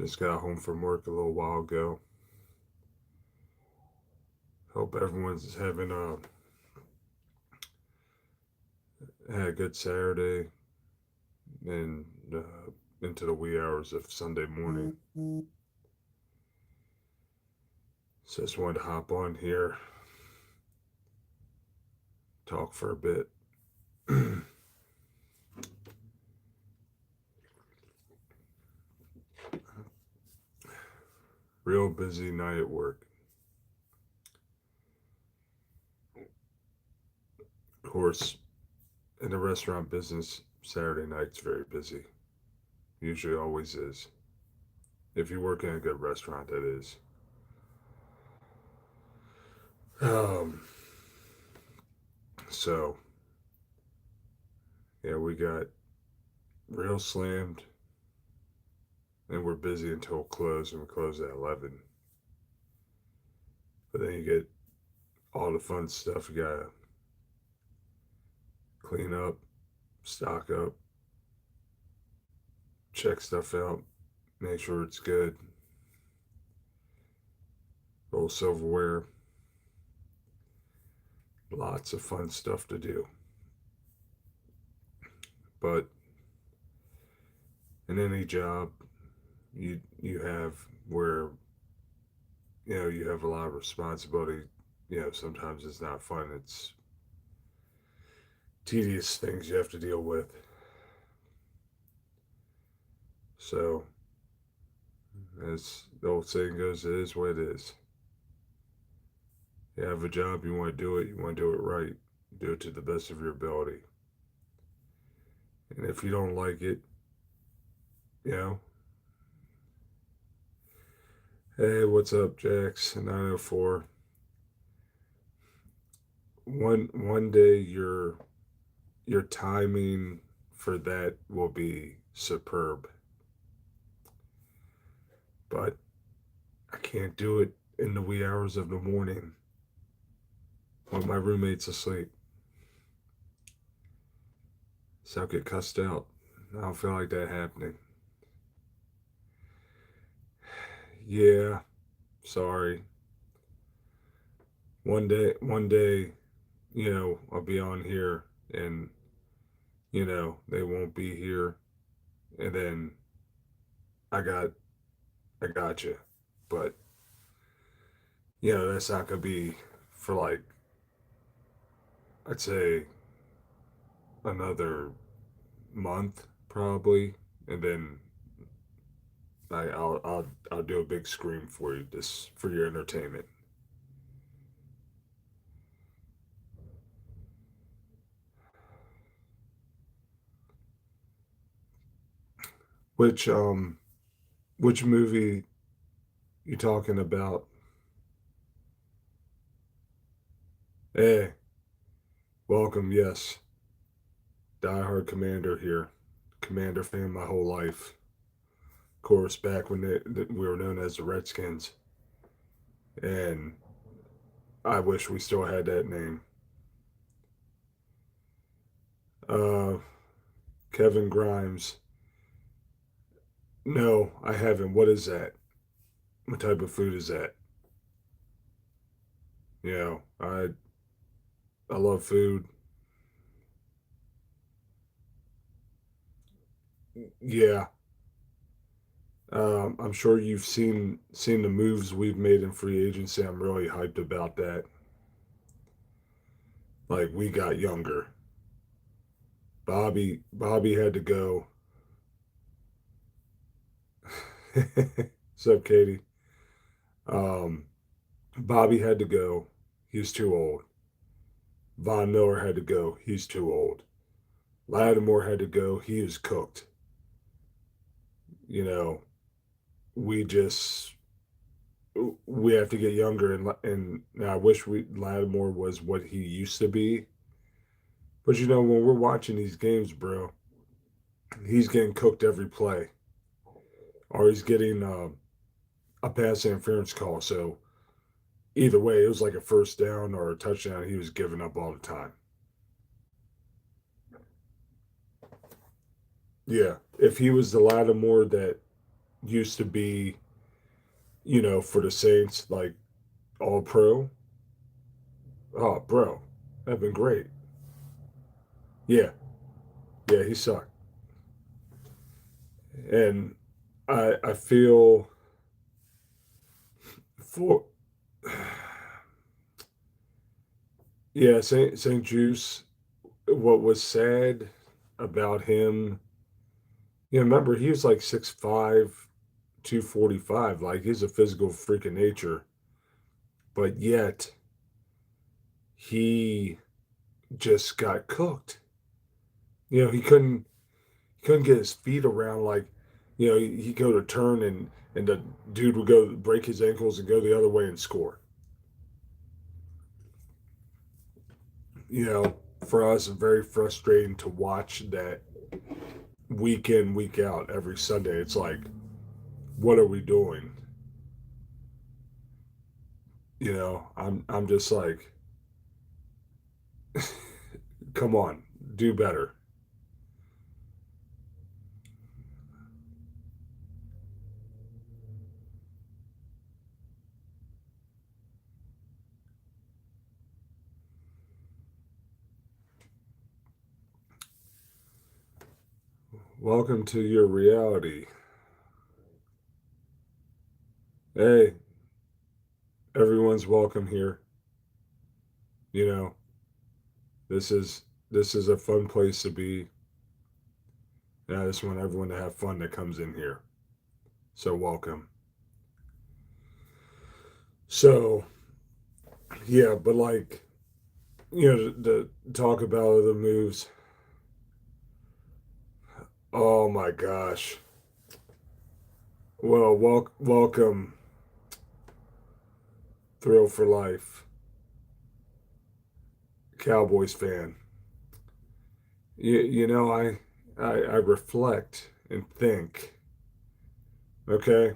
Just got home from work a little while ago. Hope everyone's having had a good Saturday and into the wee hours of Sunday morning. So just wanted to hop on here, talk for a bit. Real busy night at work. Of course, in the restaurant business, Saturday night's very busy. Usually always is. If you work in a good restaurant, that is. Um, so, yeah, we got real slammed and we're busy until close, and we close at 11. But then you get all the fun stuff. You gotta clean up, stock up, check stuff out, make sure it's good. Roll silverware. Lots of fun stuff to do. But in any job, you have where you have a lot of responsibility. Sometimes it's not fun. It's tedious things you have to deal with. So, as the old saying goes, it is what it is. You have a job, you want to do it, you want to do it right, do it to the best of your ability. And if you don't like it, you know, hey, what's up, Jax? 904. One day your timing for that will be superb. But I can't do it in the wee hours of the morning when my roommate's asleep. So I'll get cussed out. I don't feel like that happening. Yeah, sorry. One day, I'll be on here and, they won't be here. And then I got, I got you. But, that's not going to be for like, I'd say another month probably. And then I'll do a big scream for you, just for your entertainment. Which which movie you talking about? Hey, welcome. Yes, diehard Commander here. Commander fan my whole life. Of course, back when we were known as the Redskins, and I wish we still had that name. Uh, Kevin Grimes. No, I haven't. What is that? What type of food is that? I love food. Yeah, I'm sure you've seen the moves we've made in free agency. I'm really hyped about that. Like we got younger. Bobby had to go. What's up, Katie? Um, Bobby had to go. He's too old. Von Miller had to go. He's too old. Lattimore had to go. He was cooked. You know, we just we have to get younger, and I wish Lattimore was what he used to be. But when we're watching these games, bro, he's getting cooked every play, or he's getting a pass interference call. So either way, it was like a first down or a touchdown. He was giving up all the time. Yeah, if he was the Lattimore that used to be, for the Saints, like all pro. Oh, bro, that'd been great. Yeah, yeah, he sucked. And I feel for yeah, Saint Juice. What was sad about him, remember he was like 6'5", 245. Like he's a physical freak of nature, but yet he just got cooked. He couldn't get his feet around. Like, he go to turn and the dude would go break his ankles and go the other way and score. You know, for us, it's very frustrating to watch that week in, week out, every Sunday. It's like, what are we doing? I'm just like, come on, do better. Welcome to your reality. Hey, everyone's welcome here. You know, this is this is a fun place to be. And I just want everyone to have fun that comes in here. So welcome. So yeah, but like, the talk about other moves. Oh my gosh. Well, welcome, Thrill for Life, Cowboys fan. I reflect and think. Okay,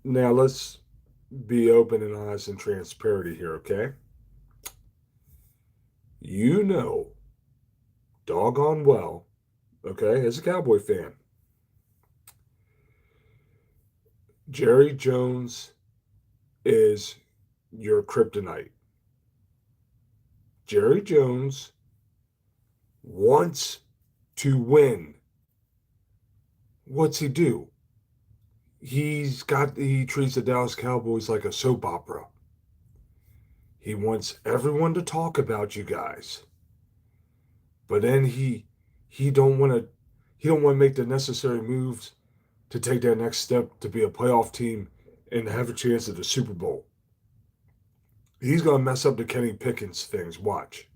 now let's be open and honest and transparent here. Okay, you know, doggone well. Okay, as a Cowboy fan, Jerry Jones is your kryptonite. Jerry Jones wants to win. What's he do? He treats the Dallas Cowboys like a soap opera. He wants everyone to talk about you guys. But then he don't want to he don't want to make the necessary moves to take that next step to be a playoff team and have a chance at the Super Bowl. He's going to mess up the Kenny Pickens things. Watch.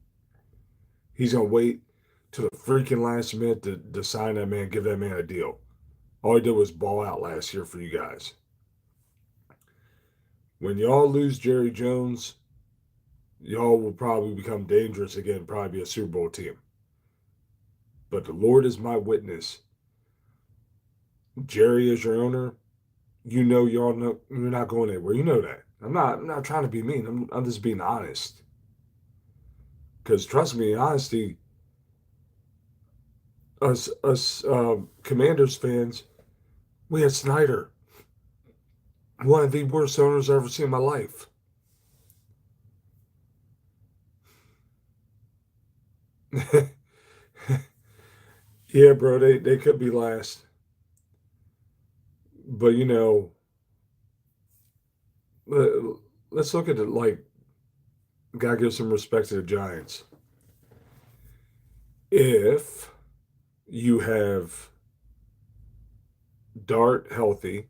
He's going to wait to the freaking last minute to sign that man, give that man a deal. All he did was ball out last year for you guys. When y'all lose Jerry Jones, y'all will probably become dangerous again, probably be a Super Bowl team. But the Lord is my witness. Jerry is your owner. Y'all know you're not going anywhere. You know that. I'm not trying to be mean. I'm just being honest. Because trust me, honesty, us Commanders fans, we had Snyder, one of the worst owners I've ever seen in my life. Yeah, bro, they could be last, but let's look at it like gotta give some respect to the Giants. If you have Dart healthy,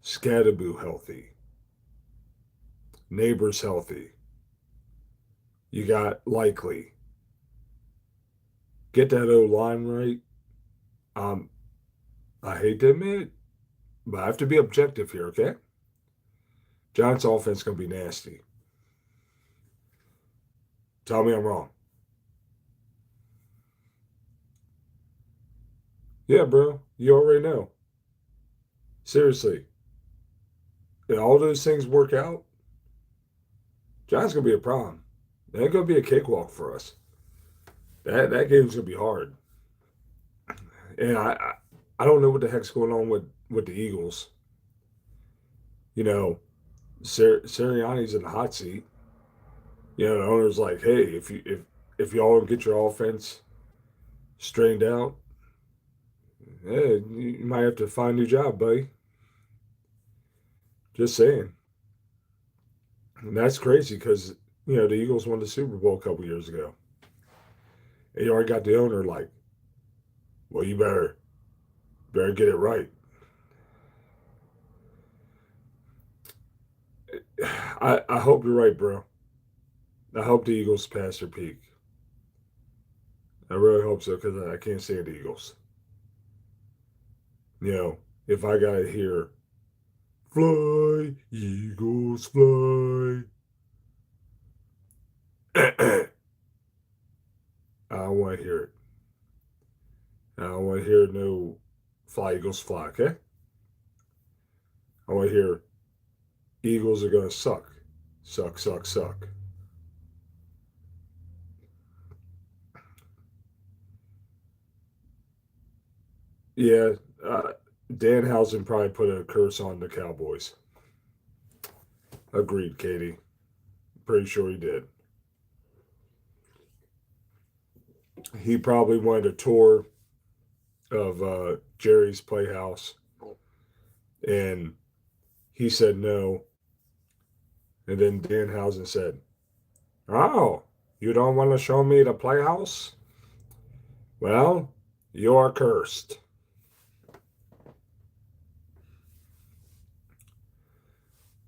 Scadaboo healthy, Neighbors healthy, you got Likely. Get that O line right. Um, I hate to admit it, but I have to be objective here, okay? Giants offense gonna be nasty. Tell me I'm wrong. Yeah, bro, you already know. Seriously, if all those things work out, Giants gonna be a problem. That ain't gonna be a cakewalk for us. That game's gonna be hard. And I don't know what the heck's going on with the Eagles. You know, Sirianni's in the hot seat. You know, the owner's like, hey, if y'all don't get your offense straightened out, hey, you might have to find a new job, buddy. Just saying. And that's crazy because the Eagles won the Super Bowl a couple years ago. And you already got the owner like, well, you better get it right. I hope you're right, bro. I hope the Eagles pass their peak. I really hope so because I can't stand the Eagles. You know, if I gotta hear "Fly, Eagles, fly," I don't want to hear it. I don't want to hear no "Fly, Eagles, fly." Okay, I want to hear Eagles are gonna suck, suck, suck, suck. Yeah, uh, Danhausen probably put a curse on the Cowboys. Agreed, Katie. Pretty sure he did. He probably wanted a tour of Jerry's Playhouse, and he said no. And then Danhausen said, "Oh, you don't want to show me the Playhouse? Well, you're cursed."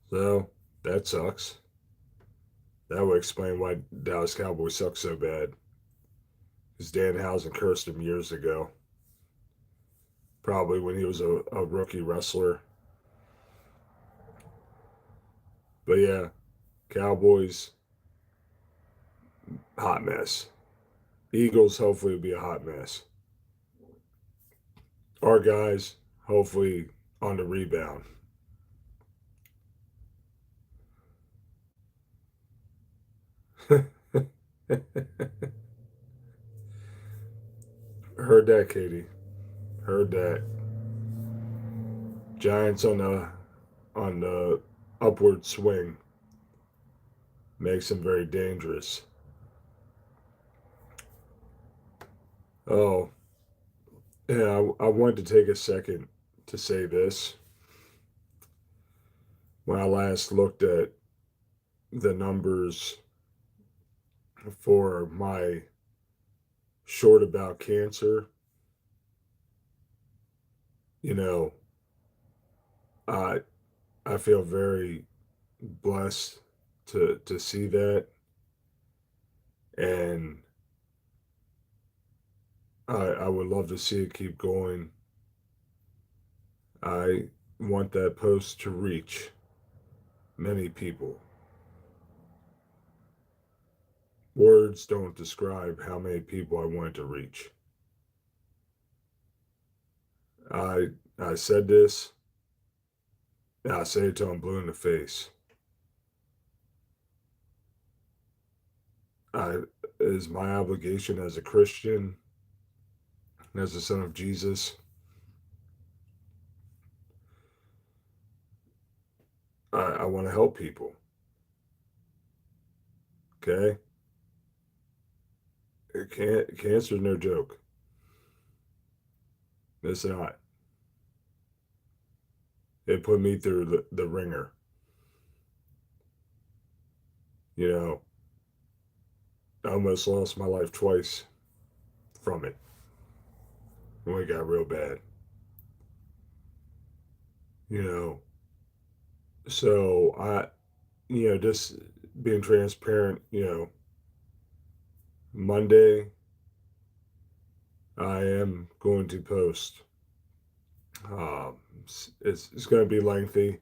So that sucks. That would explain why Dallas Cowboys suck so bad. Because Danhausen cursed him years ago, probably when he was a rookie wrestler. But yeah, Cowboys, hot mess. Eagles, hopefully, will be a hot mess. Our guys, hopefully, on the rebound. Heard that, Katie. Heard that. Giants on the upward swing makes them very dangerous. Oh, yeah. I wanted to take a second to say this. When I last looked at the numbers for my short about cancer, you know, I I feel very blessed to see that, and I would love to see it keep going. I want that post to reach many people. Words don't describe how many people I want to reach. I I said this, and I say it till I'm blue in the face. I it is my obligation as a Christian, as a son of Jesus. I want to help people. Okay, cancer's no joke. It's not. It put me through the ringer. You know, I almost lost my life twice from it when it got real bad. You know, so just being transparent. Monday I am going to post. It's going to be lengthy,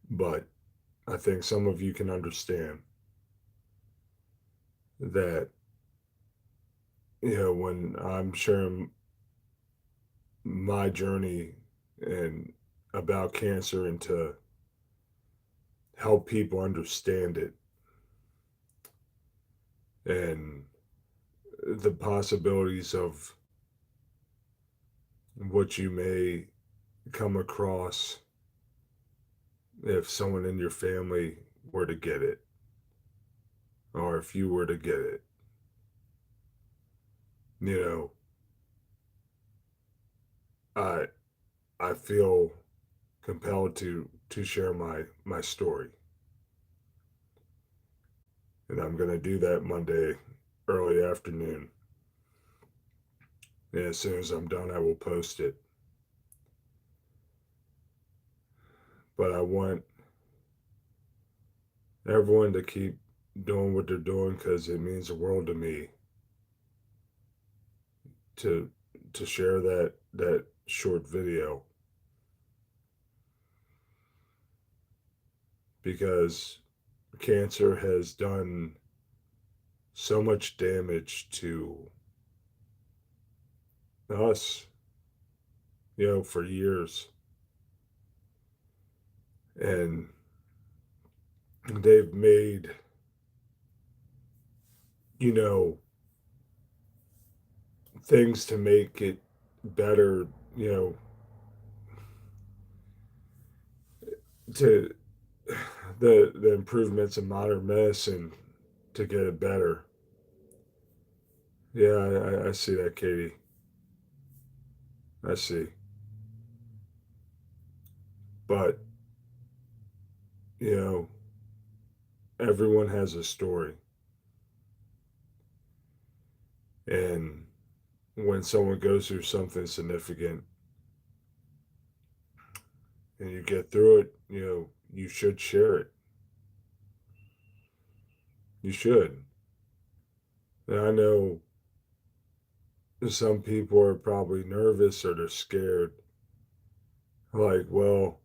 but I think some of you can understand that when I'm sharing my journey and about cancer and to help people understand it and the possibilities of what you may come across if someone in your family were to get it, or if you were to get it. You know, I I feel compelled to share my story, and I'm gonna do that Monday early afternoon. And as soon as I'm done, I will post it. But I want everyone to keep doing what they're doing because it means the world to me to to share that short video because cancer has done so much damage to us, for years. And they've made, you know, things to make it better, to the improvements in modern medicine to get it better. Yeah, I see that, Katie. I see. But, you know, everyone has a story. And when someone goes through something significant and you get through it, you should share it. You should. And I know some people are probably nervous or they're scared. Like, well,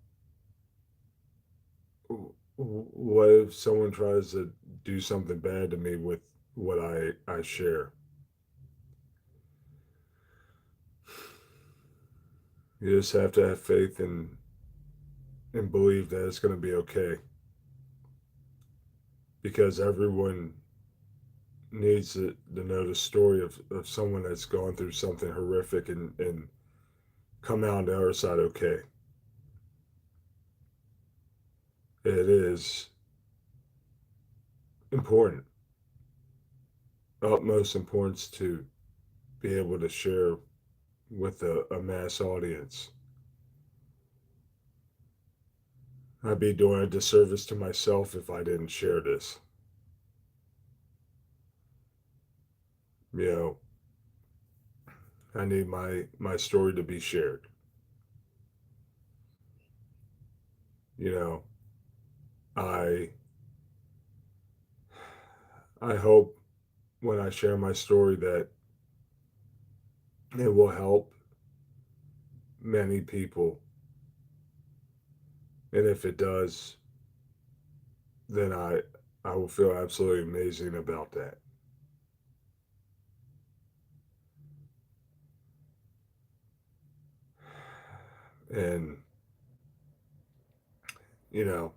what if someone tries to do something bad to me with what I share? You just have to have faith and believe that it's going to be okay because everyone needs to know the story of someone that's gone through something horrific and come out on the other side okay. It is important, utmost importance to be able to share with a mass audience. I'd be doing a disservice to myself if I didn't share this. You know, I need my story to be shared. You know, I I hope when I share my story that it will help many people. And if it does, then I will feel absolutely amazing about that. And you know,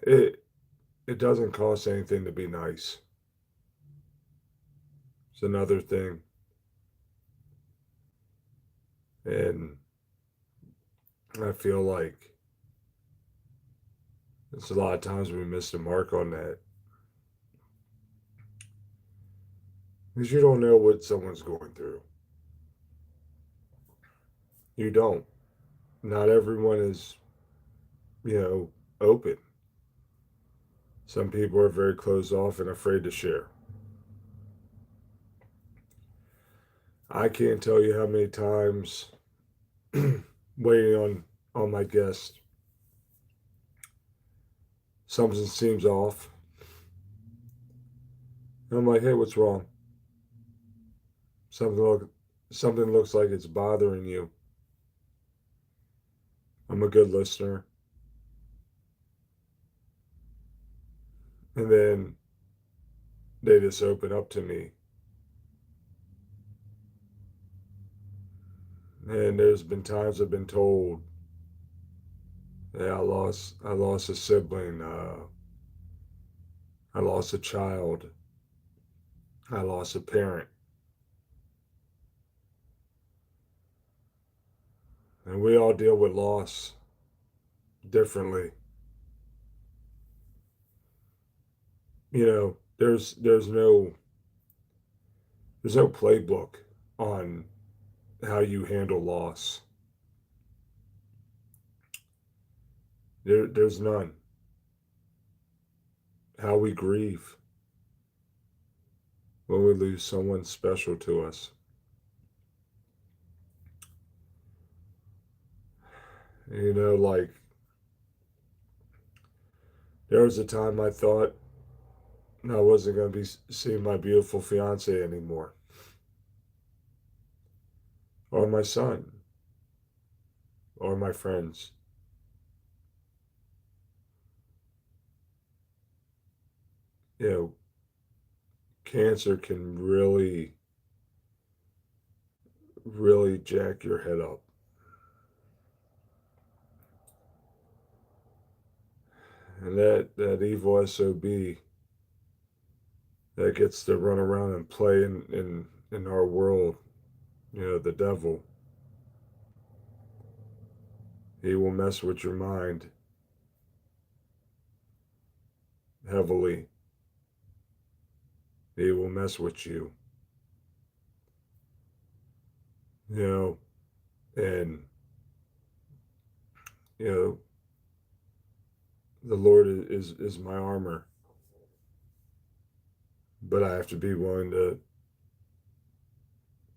it it doesn't cost anything to be nice. It's another thing. And I feel like it's a lot of times we miss the mark on that because you don't know what someone's going through. You don't. Not everyone is, open. Some people are very closed off and afraid to share. I can't tell you how many times waiting on my guest, something seems off. And I'm like, hey, what's wrong? Something look something looks like it's bothering you. I'm a good listener. And then they just open up to me. And there's been times I've been told, yeah, I lost a sibling. I lost a child. I lost a parent. And we all deal with loss differently. There's no playbook on how you handle loss. There's none. How we grieve when we lose someone special to us. Like there was a time I thought I wasn't going to be seeing my beautiful fiance anymore, or my son, or my friends. You know, cancer can really, really jack your head up. And that evil SOB that gets to run around and play in our world, the devil, he will mess with your mind heavily. He will mess with you, you know, and, you know, the Lord is my armor, but I have to be willing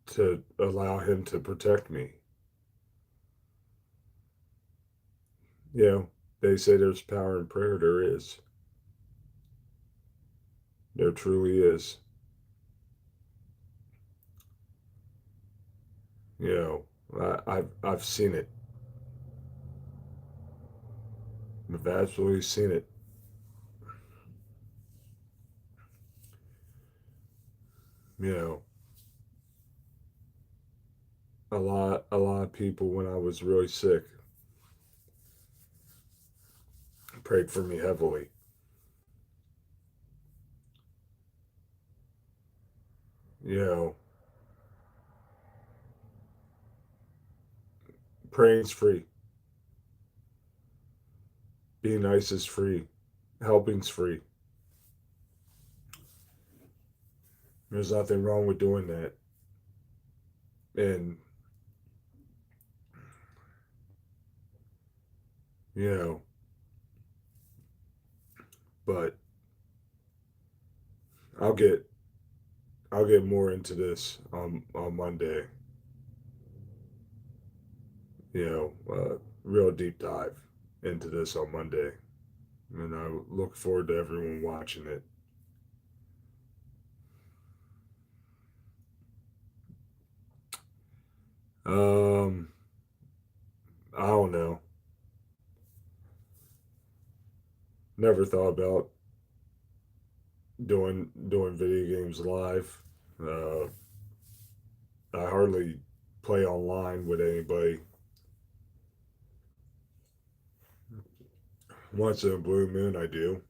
to allow him to protect me. They say there's power in prayer. There is. There truly is. I've seen it. I've absolutely seen it. You know, a lot of people when I was really sick prayed for me heavily. You know, praying's free. Being nice is free. Helping's free. There's nothing wrong with doing that. And you know, but I'll get I'll get more into this on Monday. Real deep dive into this on Monday, and I look forward to everyone watching it. Um, I don't know. Never thought about doing video games live. Uh, I hardly play online with anybody. Once in a blue moon, I do,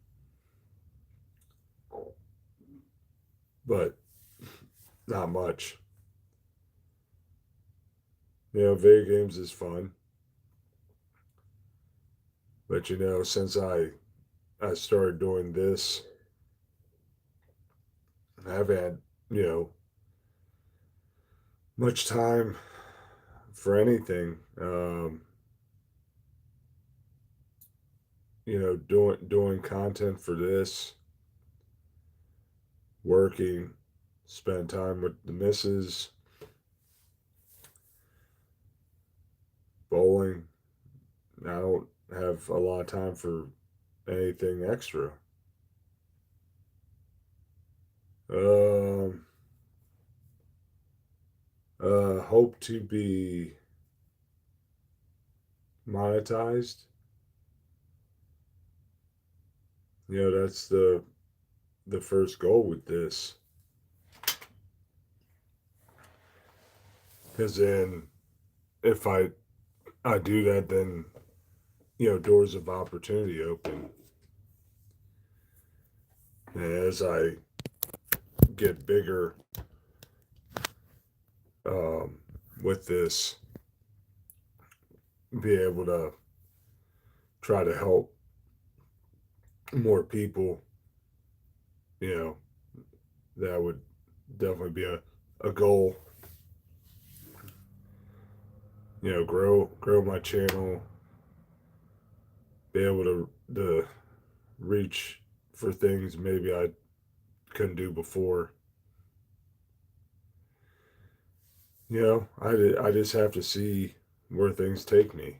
but not much. Video games is fun, but since I started doing this, I haven't had you know much time for anything. Doing content for this, working, spend time with the missus, bowling. I don't have a lot of time for anything extra. Um, hope to be monetized. That's the first goal with this, because then if I do that, then doors of opportunity open. And as I get bigger um, with this, be able to try to help more people, you know, that would definitely be a goal. You know, grow my channel, be able to reach for things maybe I couldn't do before. You know, I just have to see where things take me.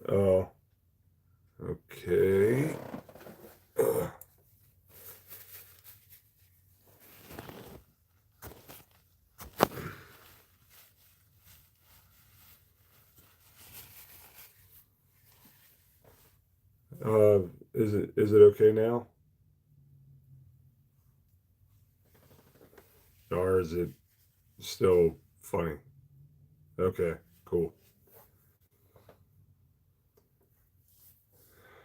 Oh, okay. Uh, is it okay now, or is it still funny? Okay, cool.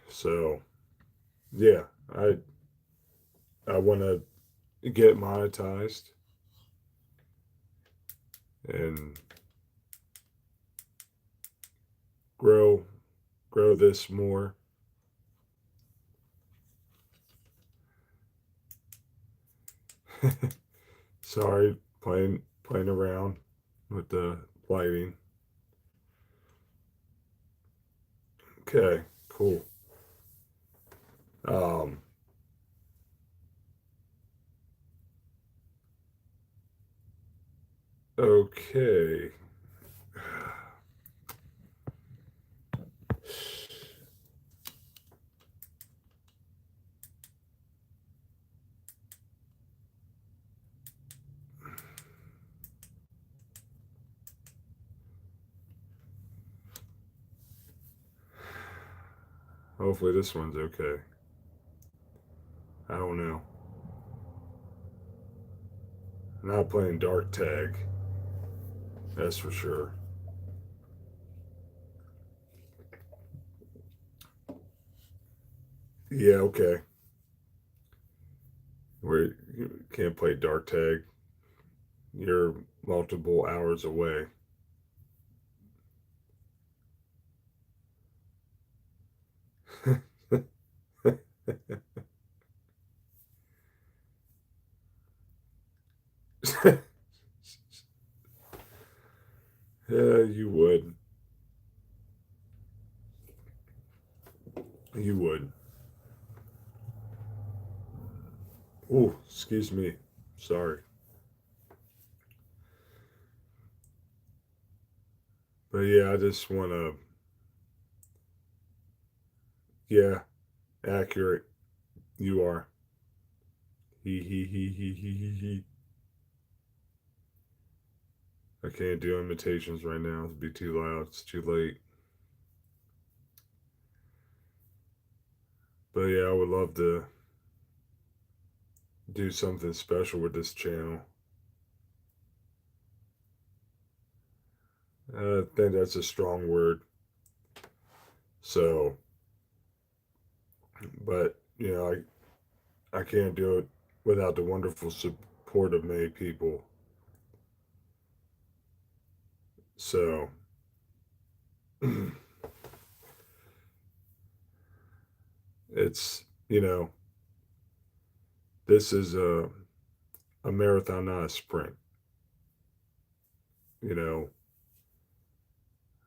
So yeah, I want to get monetized and grow grow this more. Sorry, playing around with the lighting. Okay, cool. Um, okay. Hopefully this one's okay. I don't know. Not playing dark tag. That's for sure. Yeah, okay. Where you can't play dark tag. You're multiple hours away. Yeah, you would. You would. Oh, excuse me. Sorry. But yeah, I just want to, yeah, accurate. You are. He. I can't do imitations right now. It'd be too loud. It's too late. But yeah, I would love to do something special with this channel. I think that's a strong word. So, but I can't do it without the wonderful support of many people. So, it's this is a marathon, not a sprint. You know,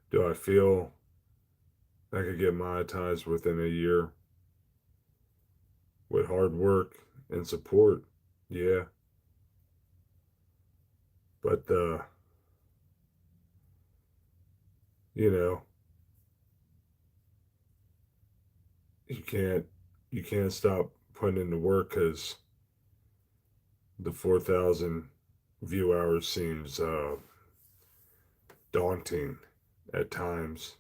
do I feel I could get monetized within a year with hard work and support? Yeah, but you know, you can't you can't stop putting in the work because the 4,000 view hours seems daunting at times.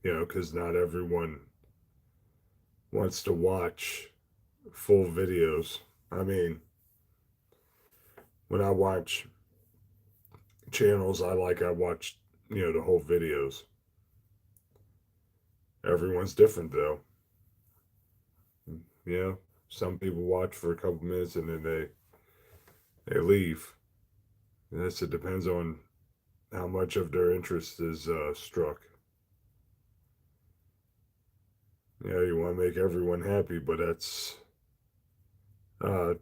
Because not everyone wants to watch full videos. I mean, when I watch channels I watch, the whole videos. Everyone's different though. You know, some people watch for a couple minutes and then they leave. Yes, it depends on how much of their interest is struck. Yeah, you want to make everyone happy, but that's uh,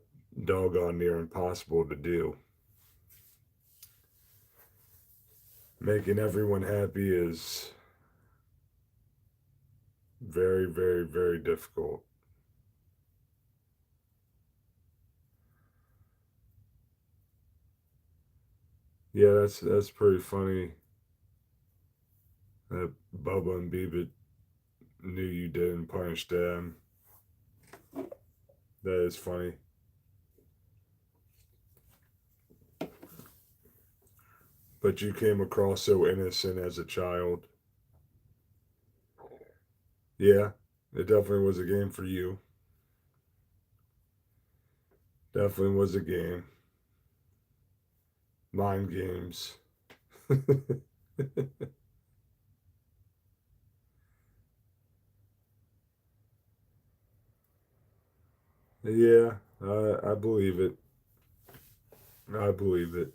doggone near impossible to do. Making everyone happy is very, very, very difficult. Yeah, that's pretty funny that Bubba and Biba knew you didn't punish them. That is funny. But you came across so innocent as a child. Yeah, it definitely was a game for you. Definitely was a game. Mind games. Yeah, I believe it. I believe it.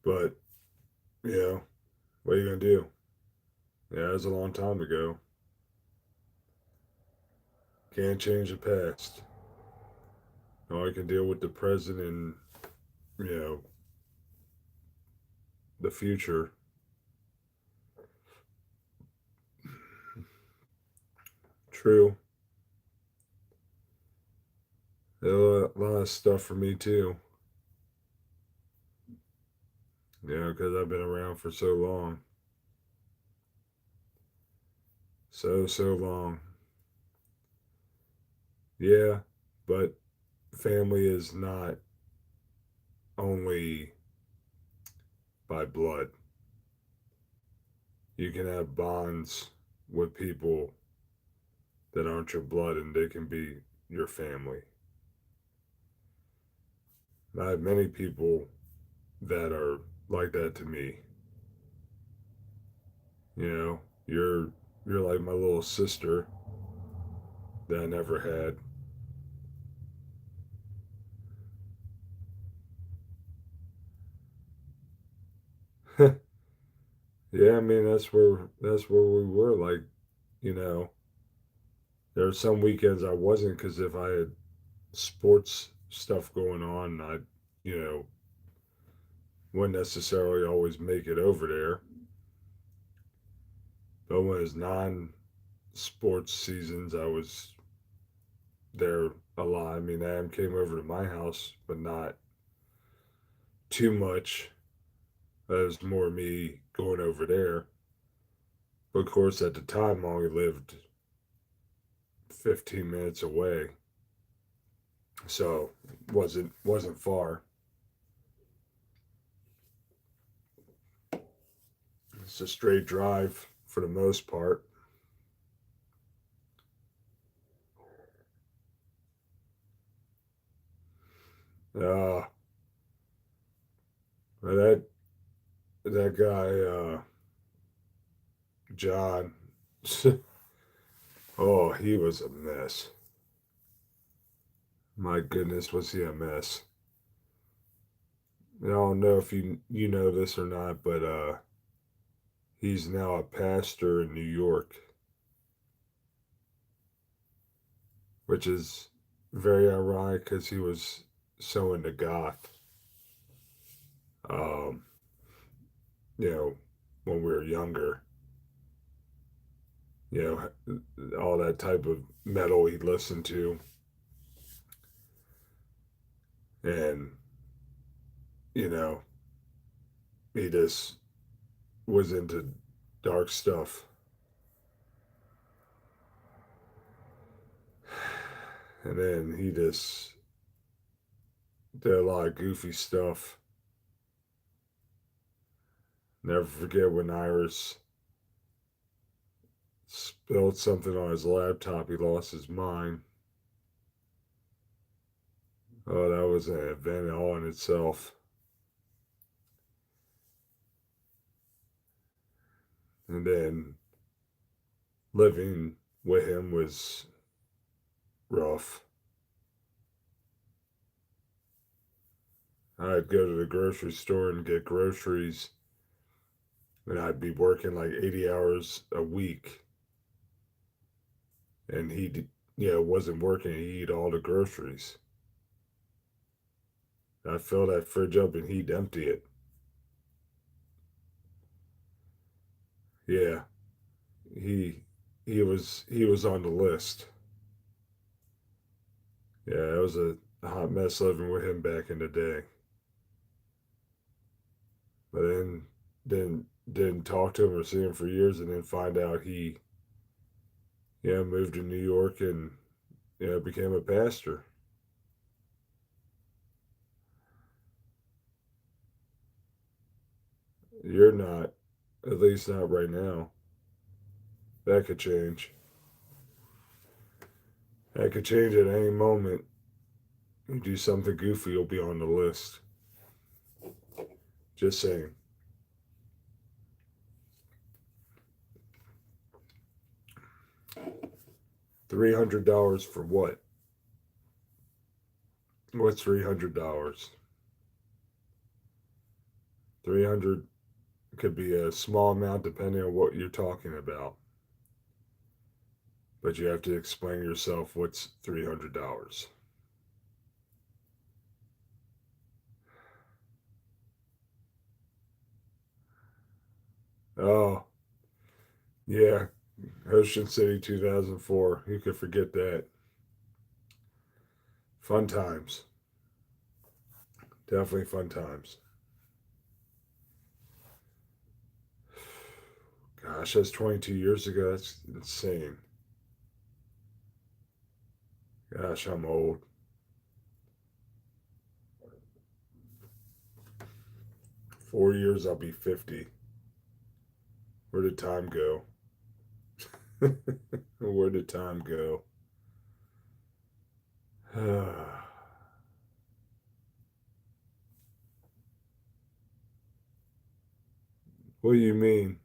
But, you know, what are you going to do? Yeah, it was a long time ago. Can't change the past. All I can deal with the present and, you know, the future. True. A lot of stuff for me, too. You know, because I've been around for so long. So long. Yeah, but family is not only by blood. You can have bonds with people that aren't your blood and they can be your family. I have many people that are like that to me. You know, you're like my little sister that I never had. Yeah, I mean that's where we were. Like, you know, there are some weekends I wasn't because if I had sports stuff going on, I, you know, wouldn't necessarily always make it over there. But when it's non-sports seasons, I was there a lot. I mean, Adam came over to my house, but not too much. That was more me going over there. But of course, at the time, I only lived 15 minutes away, so wasn't far. It's a straight drive for the most part. Uh, that guy, John, oh, he was a mess. My goodness, was he a mess? I don't know if you know this or not, but he's now a pastor in New York, which is very ironic because he was so into goth. Um, you know, when we were younger, you know, all that type of metal he listened to, and you know, he just was into dark stuff, and then he just did a lot of goofy stuff. Never forget when Iris spilled something on his laptop. He lost his mind. Oh, that was an event all in itself. And then living with him was rough. I'd go to the grocery store and get groceries, and I'd be working like 80 hours a week, and wasn't working. He'd eat all the groceries. I'd fill that fridge up, and he'd empty it. Yeah, he he was on the list. Yeah, it was a hot mess living with him back in the day. But then didn't talk to him or see him for years, and then find out he moved to New York and became a pastor. You're not, at least not right now. That could change. That could change at any moment. You do something goofy, you'll be on the list. Just saying. $300 for what? What's $300? 300 could be a small amount depending on what you're talking about. But you have to explain yourself what's $300. Oh, yeah. Ocean City 2004. You could forget that. Fun times. Definitely fun times. Gosh, that's 22 years ago. That's insane. Gosh, I'm old. 4 years, I'll be 50. Where did time go? Where did time go? What do you mean?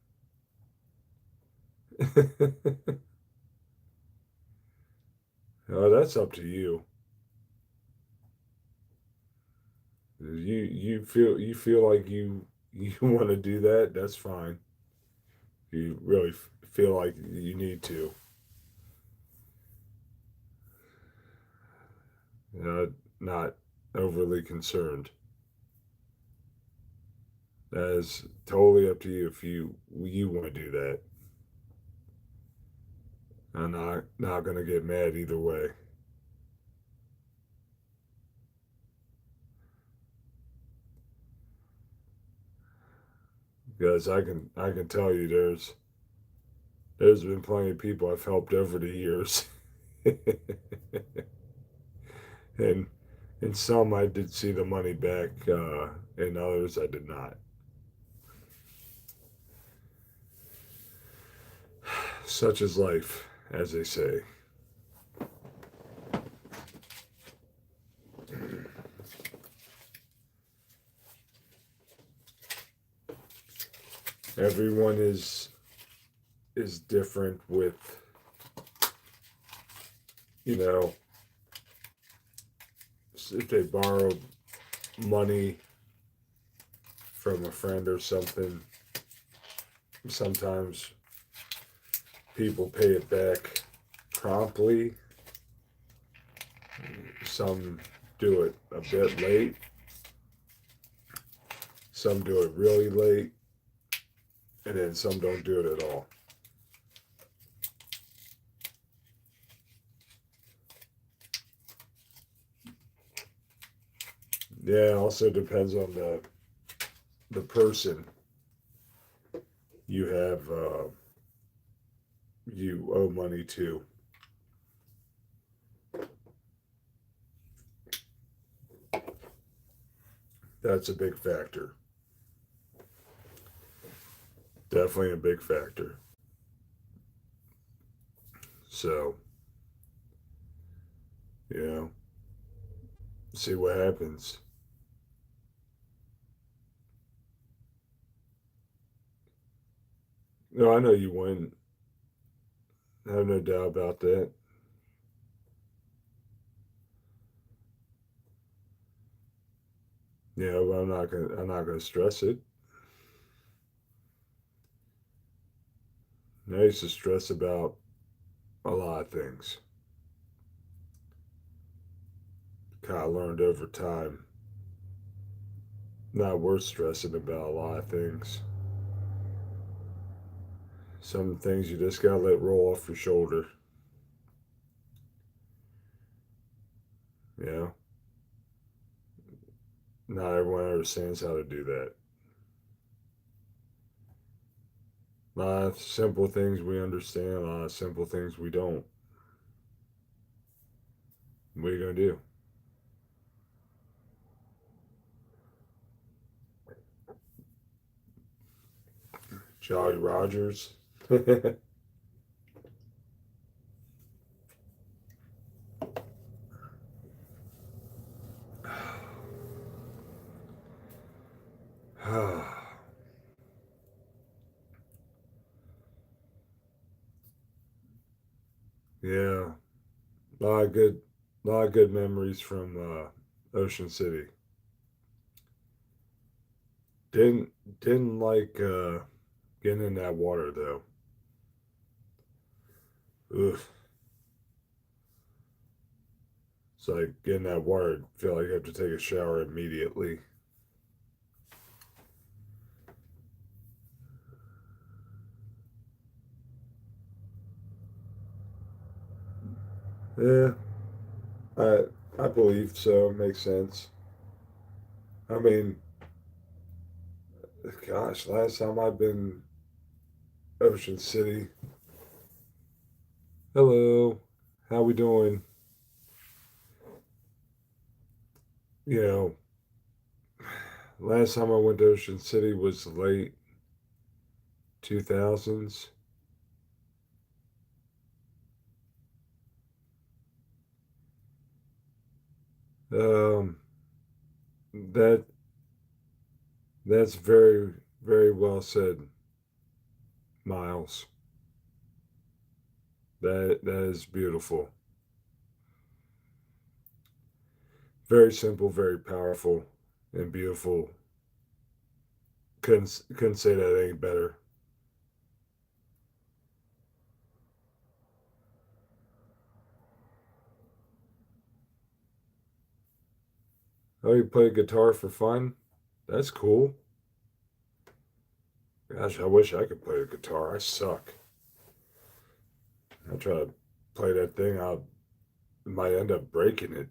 Oh, that's up to you. You feel like you want to do that. That's fine. You really feel like you need to. Not overly concerned. That is totally up to you if you want to do that. I'm not gonna get mad either way. Because I can tell you there's been plenty of people I've helped over the years. and and some I did see the money back, and others I did not. Such is life, as they say. Everyone is different with you know if they borrow money from a friend or something. Sometimes people pay it back promptly. Some do it a bit late. Some do it really late, and then some don't do it at all. Yeah, it also depends on the person you have you owe money to. That's a big factor. Definitely a big factor. So, you know, see what happens. No, I know you wouldn't. I have no doubt about that. Yeah, but I'm not gonna stress it. I used to stress about a lot of things. Kind of learned over time. Not worth stressing about a lot of things. Some things you just gotta let roll off your shoulder. You know, not everyone understands how to do that. A lot of simple things we understand, a lot of simple things we don't. What are you gonna do? Jolly Rogers. Yeah, a lot of good memories from Ocean City. Didn't didn't like getting in that water though. Ugh, it's like getting that water. Feel like you have to take a shower immediately. Yeah, I I believe so. Makes sense. I mean, gosh, last time I've been Ocean City. Hello, how we doing? You know, last time I went to Ocean City was late 2000s. Um, that that's very well said, Miles. That is beautiful. Very simple, very powerful, and beautiful. Couldn't say that any better. Oh, you play guitar for fun? That's cool. Gosh, I wish I could play the guitar. I suck. I try to play that thing. I might end up breaking it.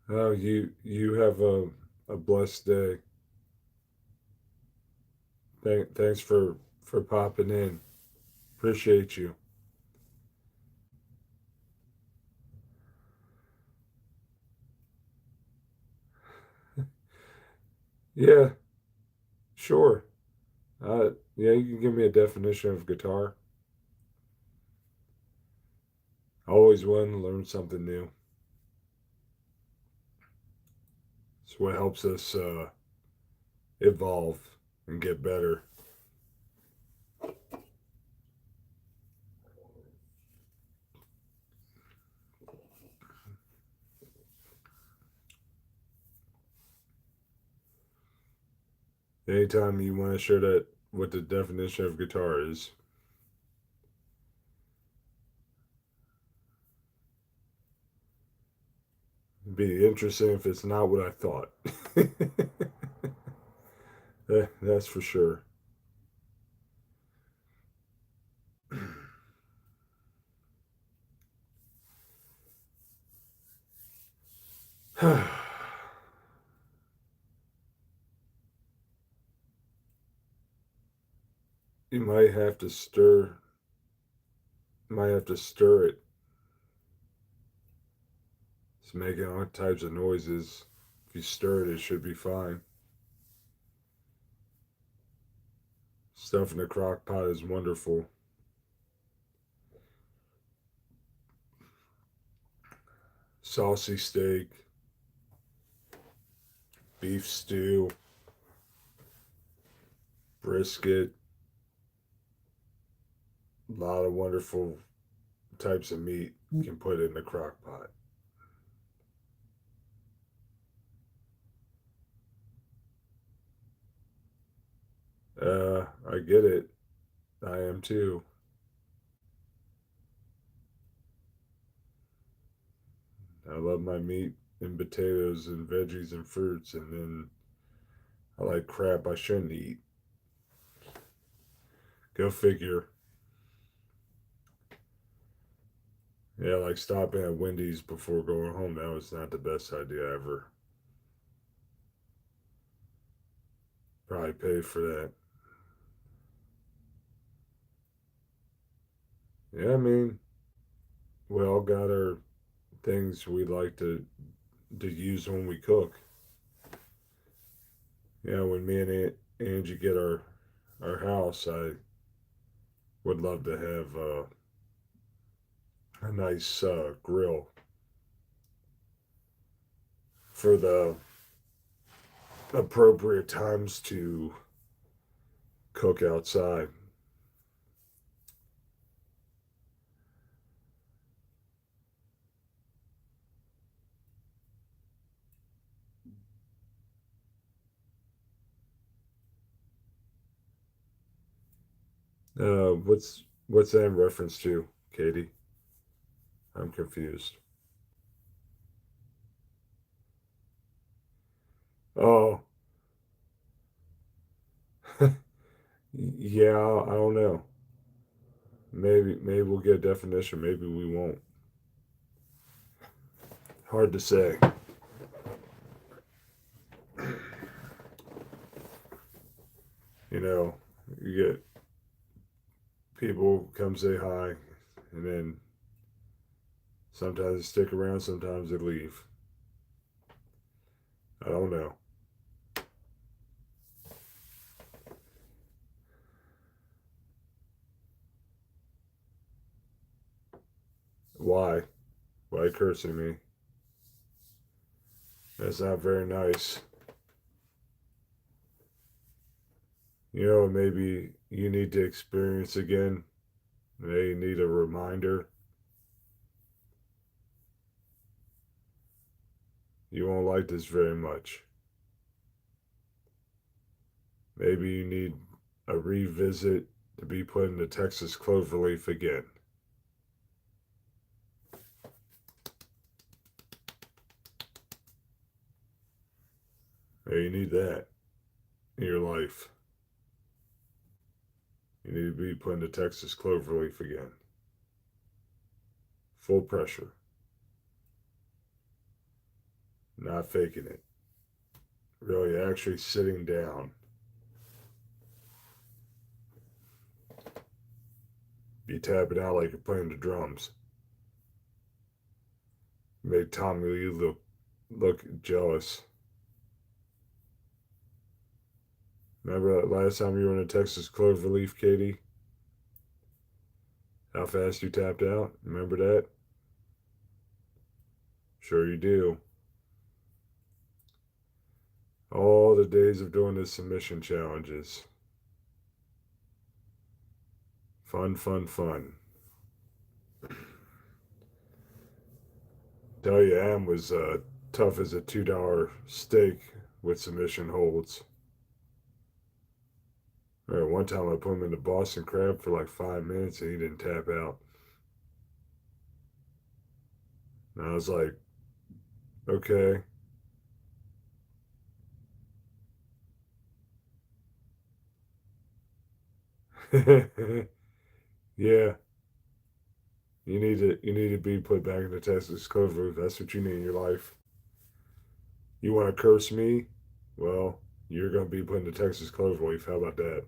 Oh, you have a blessed day. Thanks for popping in. Appreciate you. Yeah, sure. Yeah, you can give me a definition of guitar. Always willing to learn something new. It's what helps us evolve and get better. Anytime you want to share that, what the definition of guitar is, it'd be interesting if it's not what I thought. That's for sure. You might have to stir it. It's making all types of noises. If you stir it, it should be fine. Stuff in the crock pot is wonderful. Saucy steak, beef stew, brisket, a lot of wonderful types of meat you can put in the crock pot. I get it. I am too. I love my meat and potatoes and veggies and fruits, and then I like crap I shouldn't eat. Go figure. Yeah, like stopping at Wendy's before going home. That was not the best idea ever. Probably pay for that. Yeah, I mean, we all got our things we like to use when we cook. You know, when me and Angie get our house, I would love to have a nice grill for the appropriate times to cook outside. What's that in reference to, Katie? I'm confused. Oh, yeah, I don't know. Maybe we'll get a definition. Maybe we won't. Hard to say. You know, you get people come say hi, and then sometimes they stick around, sometimes they leave. I don't know why. Why cursing me? That's not very nice. You know, maybe you need to experience again. They need a reminder. You won't like this very much. Maybe you need a revisit to be put in the Texas cloverleaf again. Hey, you need that in your life. You need to be put in the Texas cloverleaf again. Full pressure. Not faking it. Really, actually sitting down. Be tapping out like you're playing the drums. Make Tommy Lee look jealous. Remember that last time you were in a Texas cloverleaf, Katie? How fast you tapped out? Remember that? Sure you do. All the days of doing the submission challenges. Fun, fun, fun. Tell you, Am was tough as a $2 steak with submission holds. One time I put him in the Boston Crab for like 5 minutes and he didn't tap out. And I was like, okay. Yeah, you need to be put back in the Texas Clover. That's what you need in your life. You want to curse me? Well, you're gonna be put in the Texas Cloverleaf. How about that?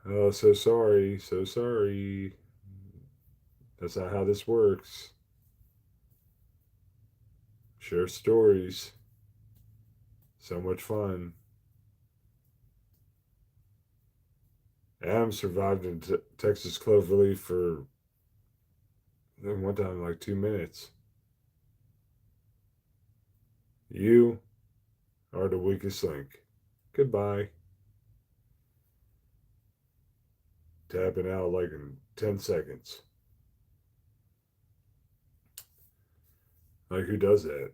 Oh, so sorry, so sorry. That's not how this works. Share stories. So much fun. Adam survived in Texas Cloverleaf for one time like 2 minutes. You are the weakest link. Goodbye. Tapping out like in 10 seconds. Like, who does that?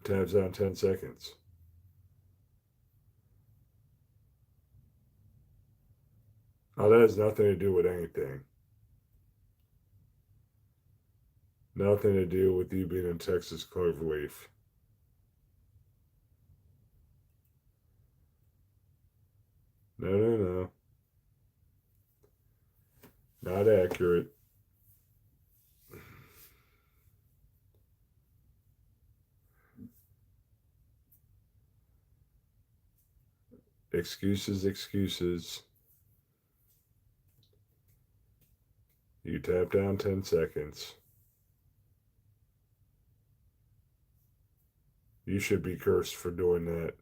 Taps out in 10 seconds. Oh, that has nothing to do with anything. Nothing to do with you being in Texas Cloverleaf. No, no, no. Not accurate. Excuses, excuses. You tap down 10 seconds. You should be cursed for doing that.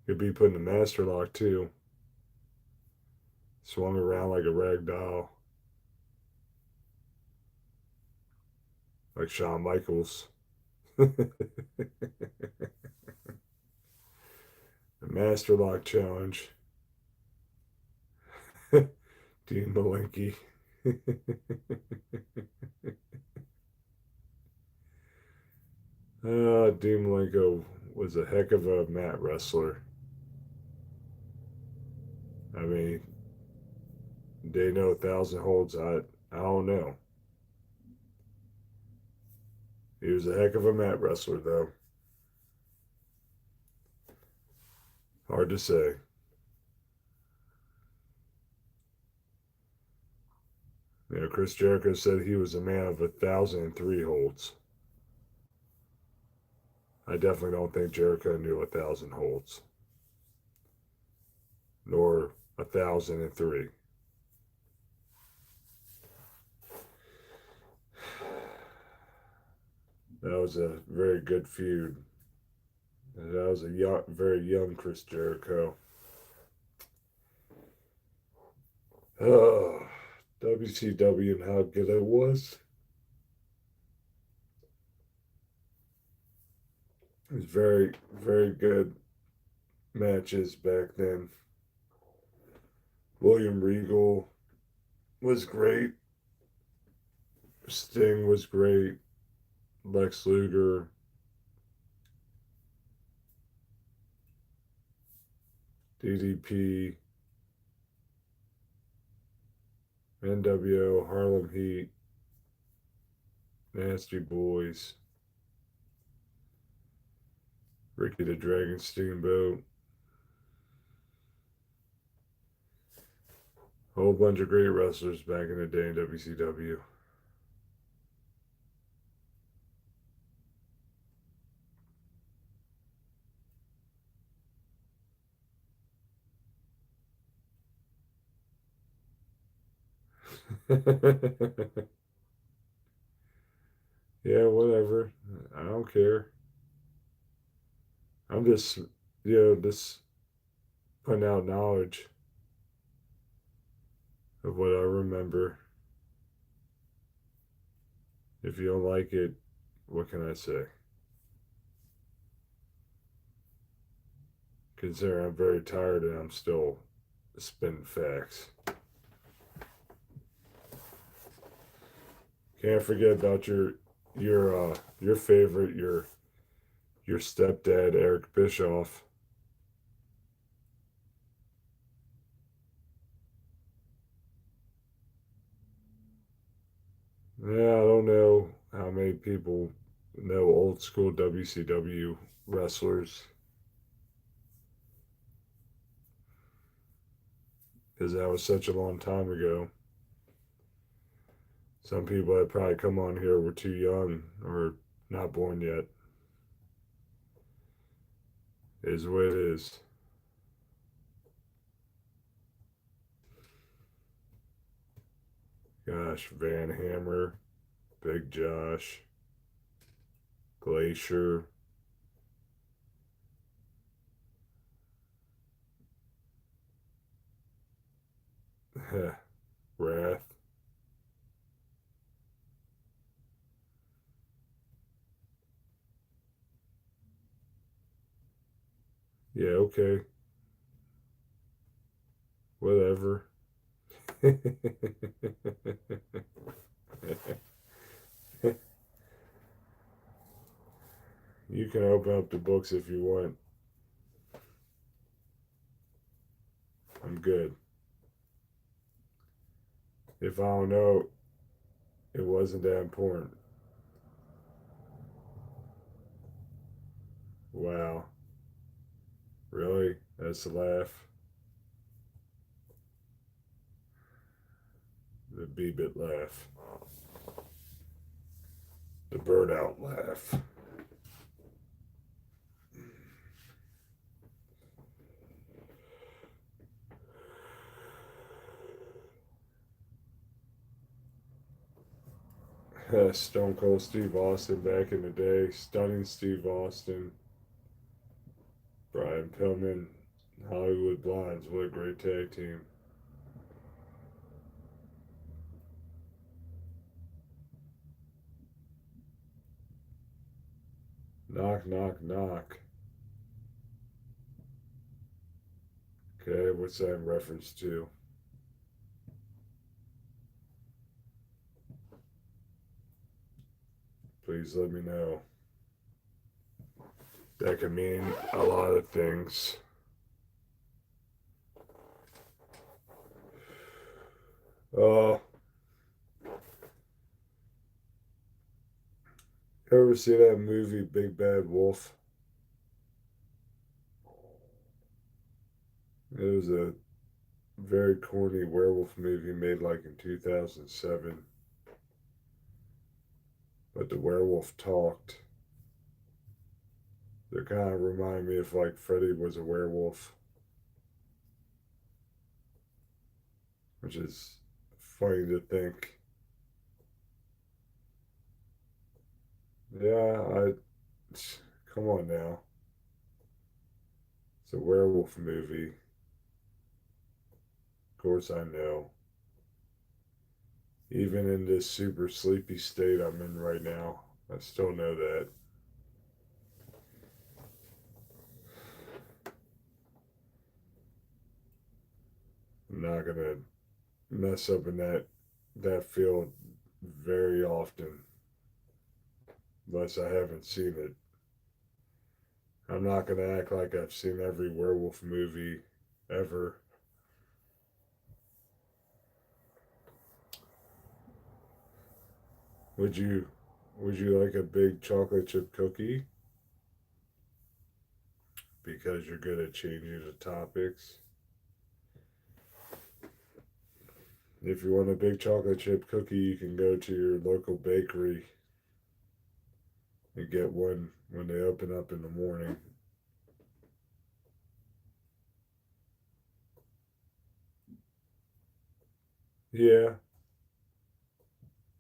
You'd be put in a master lock too. Swung around like a rag doll. Like Shawn Michaels. The master lock challenge. Dean Malenke. Dean Malenko was a heck of a mat wrestler. I mean, they know 1,000 holds. I don't know. He was a heck of a mat wrestler, though. Hard to say. You know, Chris Jericho said he was a man of 1,003 holds. I definitely don't think Jericho knew 1,000 holds, nor 1,003. That was a very good feud. That was a young, very young Chris Jericho. Oh, WCW and how good it was. It was very, very good matches back then. William Regal was great. Sting was great. Lex Luger. DDP. NWO. Harlem Heat. Nasty Boys. Ricky the Dragon Steamboat. A whole bunch of great wrestlers back in the day in WCW. Yeah, whatever. I don't care. I'm just, just putting out knowledge of what I remember. If you don't like it, what can I say? Considering I'm very tired and I'm still spinning facts. Can't forget about your favorite, your stepdad, Eric Bischoff. Yeah, I don't know how many people know old school WCW wrestlers because that was such a long time ago. Some people that probably come on here were too young or not born yet. It is what it is. Gosh, Van Hammer, Big Josh, Glacier. Wrath. Yeah, okay. Whatever. You can open up the books if you want. I'm good. If I don't know, it wasn't that important. Wow. Really? That's a laugh. The Beebit laugh. The bird out laugh. Stone Cold Steve Austin back in the day. Stunning Steve Austin. Brian Pillman. Hollywood Blondes. What a great tag team. Knock, knock, knock. Okay, what's that in reference to? Please let me know. That could mean a lot of things. Oh, ever see that movie Big Bad Wolf? It was a very corny werewolf movie made like in 2007, but the werewolf talked. They kind of remind me of like Freddy was a werewolf, which is funny to think. Yeah, I come on now. It's a werewolf movie. Of course I know. Even in this super sleepy state I'm in right now, I still know that. I'm not gonna mess up in that field very often unless I haven't seen it. I'm not gonna act like I've seen every werewolf movie ever. Would you would you like a big chocolate chip cookie because you're good at changing the topics? If you want a big chocolate chip cookie, you can go to your local bakery and get one when they open up in the morning. Yeah,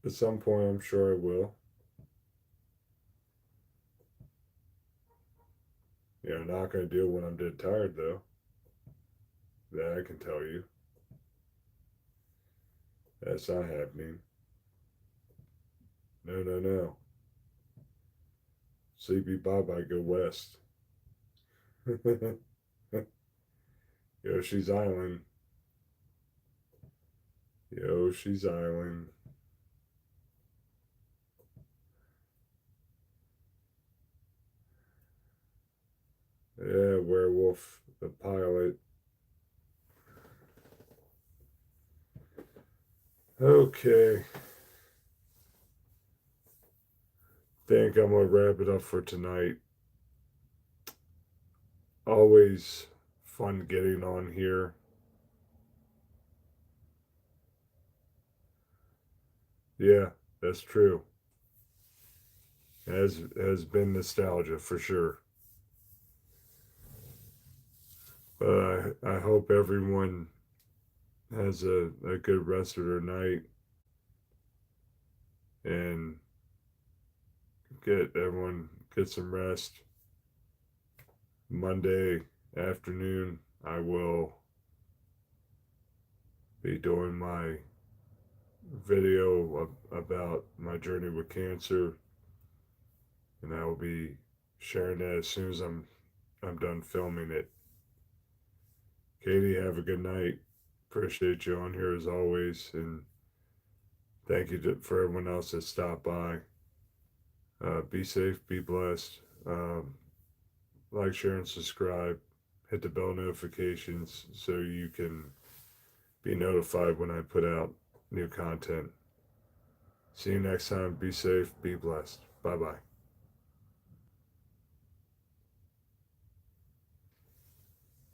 at some point I'm sure I will. Yeah, I'm not gonna do it when I'm dead tired though. That I can tell you. That's not happening. No, no, no. Sleepy bye bye, go west. Yoshi's Island. Yoshi's Island. Yeah, werewolf, the pilot. Okay, think I'm gonna wrap it up for tonight. Always fun getting on here. Yeah, that's true. Has been nostalgia for sure. But I hope everyone has a good rest of their night and get some rest. Monday afternoon, I will be doing my video about my journey with cancer, and I will be sharing that as soon as I'm done filming it. Katie, have a good night. Appreciate you on here as always, and thank you for everyone else that stopped by. Be safe, be blessed. Like, share, and subscribe. Hit the bell notifications so you can be notified when I put out new content. See you next time. Be safe, be blessed. Bye bye.